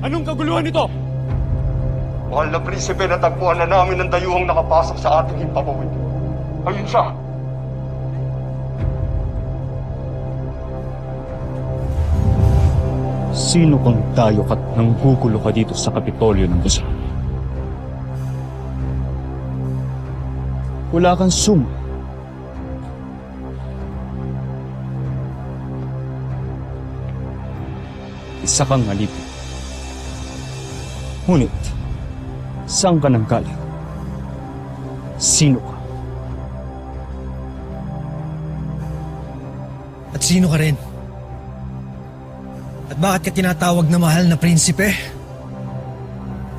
Anong kaguluhan nito? Mahal na prinsipe, natagpuan na namin ang dayuhang nakapasok sa ating himpapawid. Ayun siya. Sino kang dayok at nanggugulo ka dito sa Kapitolyo ng Luzon? Wala kang sum. Isa kang alipin. Ngunit, saan ka nang galing? Sino ka? At sino ka rin? At bakit ka tinatawag na mahal na prinsipe?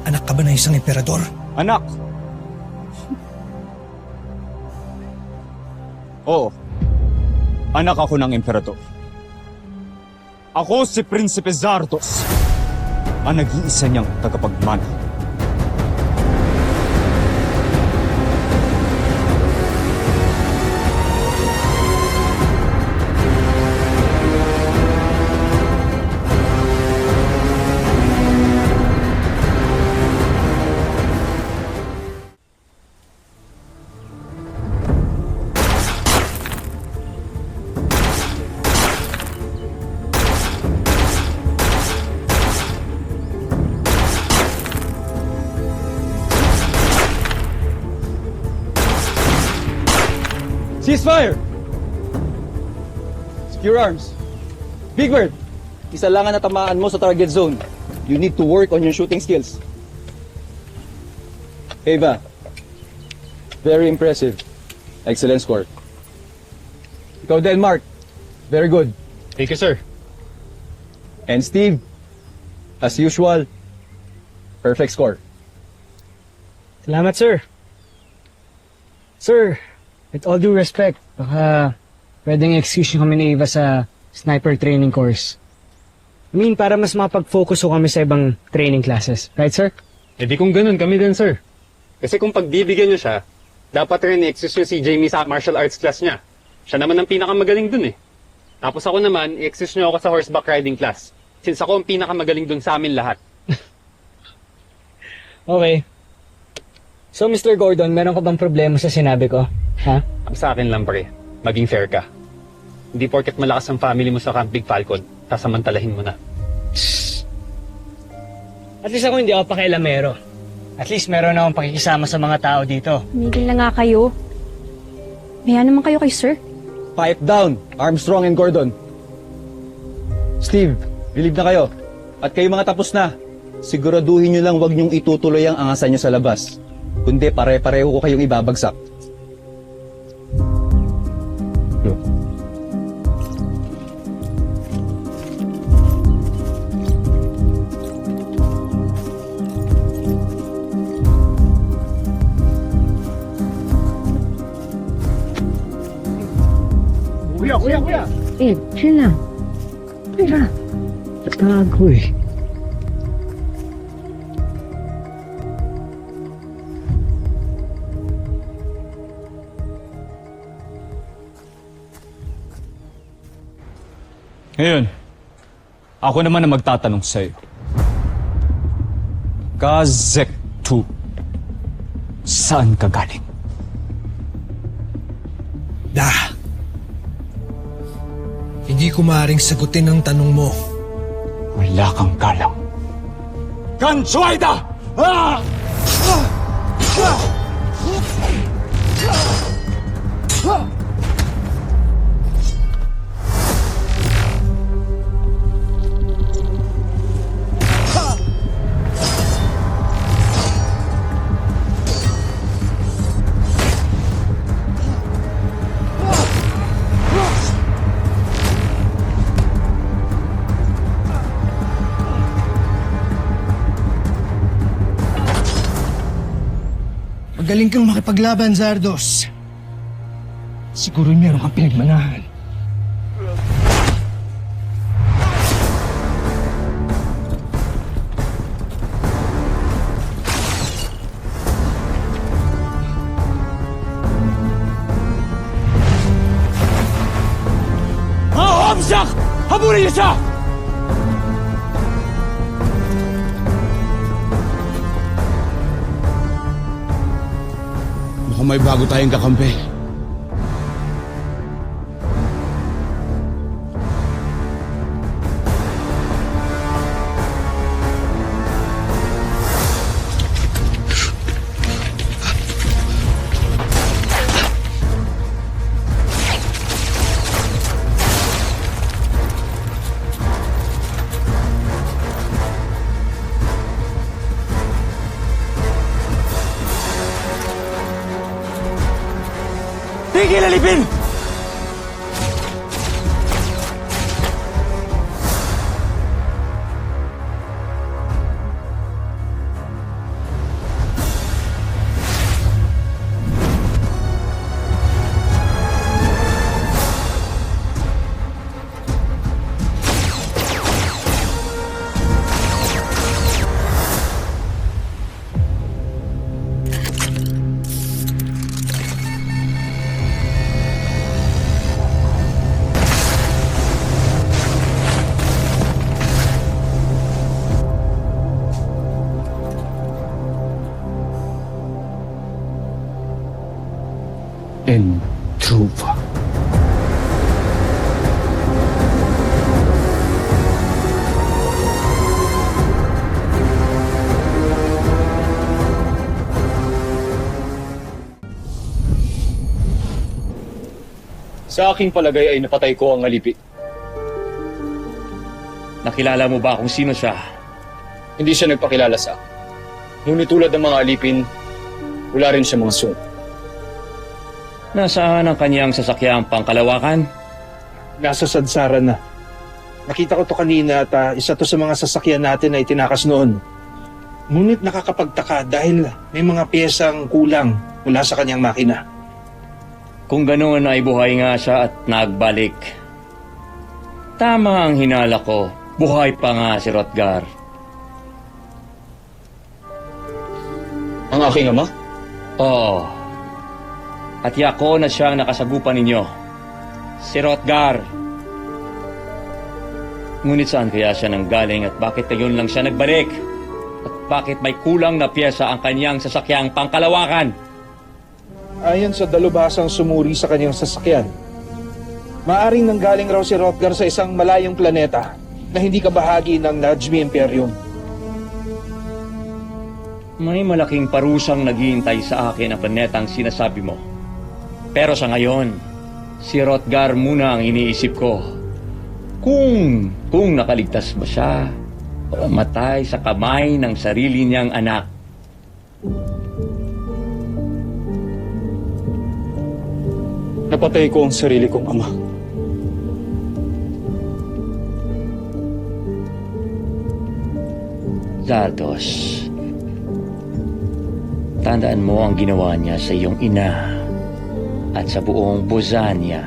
Anak ka ba ng isang emperador? Anak! Oo. Anak ako ng emperador. Ako si Prinsipe Zardos, ang nag-iisa niyang tagapagmana. Ceasefire! Secure arms. Big Bird, isa lang ang natamaan mo sa target zone. You need to work on your shooting skills. Ava, very impressive. Excellent score. Ikaw, Denmark, very good. Thank you, sir. And Steve, as usual, perfect score. Salamat, sir. Sir, with all due respect, baka pwedeng excuse nyo kami ni Eva sa sniper training course. I mean, para mas mapag-focus ko kami sa ibang training classes. Right, sir? Eh di kung ganun, kami din, sir. Kasi kung pagbibigyan nyo siya, dapat rin i-excuse nyo si Jamie sa martial arts class niya. Siya naman ang pinakamagaling dun eh. Tapos ako naman, i-excuse nyo ako sa horseback riding class. Since ako ang pinakamagaling dun sa amin lahat. Okay. So, Mr. Gordon, meron ka bang problema sa sinabi ko? Ha? Ang sa akin lang, pre, maging fair ka. Hindi porket malakas ang family mo sa Camp Big Falcon, sasamantalahin mo na. At least ako hindi ako pakialamero. At least meron akong pakikisama sa mga tao dito. Tumigil na nga kayo. Maya naman kayo kay sir. Pipe down, Armstrong and Gordon. Steve, relieve na kayo. At kayo mga tapos na. Siguraduhin nyo lang wag nyong itutuloy ang angasan nyo sa labas. Kundi pare-pareho ko kayong ibabagsak. Kuya! Eh, chill lang. Tira. Tago eh. Ngayon, ako naman ang magtatanong sa'yo. Gazek 2, saan ka galing? Hindi ko maaaring sagutin ang tanong mo. Wala kang galang. Gansuaida! Ah! Magaling kang makipaglaban, Zardos. Siguro meron kang pinagmanahan. Hamzak! Habulin niyo siya! may bago tayong kakampi. Tigil alipin! Intruva. Sa aking palagay ay napatay ko ang alipin. Nakilala mo ba kung sino siya? Hindi siya nagpakilala sa akin. Ngunit tulad ng mga alipin, wala rin siya mga sunog. Nasaan ang kanyang sasakyang pangkalawakan? Nasa sadsaran na. Nakita ko to kanina at isa to sa mga sasakyan natin na itinakas noon. Ngunit nakakapagtaka dahil may mga piyesang kulang mula sa kanyang makina. Kung ganoon ay buhay nga siya at nagbalik. Tama ang hinala ko. Buhay pa nga si Rotgar. Ang aking ama? Oo. At yako na siyang nakasagupan ninyo. Si Rotgar. Ngunit saan kaya siya nanggaling at bakit ngayon lang siya nagbalik? At bakit may kulang na piyesa ang kanyang sasakyang pangkalawakan? Ayon sa dalubhasang sumuri sa kanyang sasakyan, maaring nanggaling raw si Rotgar sa isang malayong planeta na hindi kabahagi ng Najmi Imperium. May malaking parusang naghihintay sa akin ang planetang sinasabi mo. Pero sa ngayon, si Rotgar muna ang iniisip ko. Kung nakaligtas ba siya o matay sa kamay ng sarili niyang anak. Napatay ko ang sarili kong ama. Zardos, tandaan mo ang ginawa niya sa iyong ina at sa buong Bozania.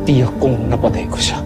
Tiyak kong napatay ko siya.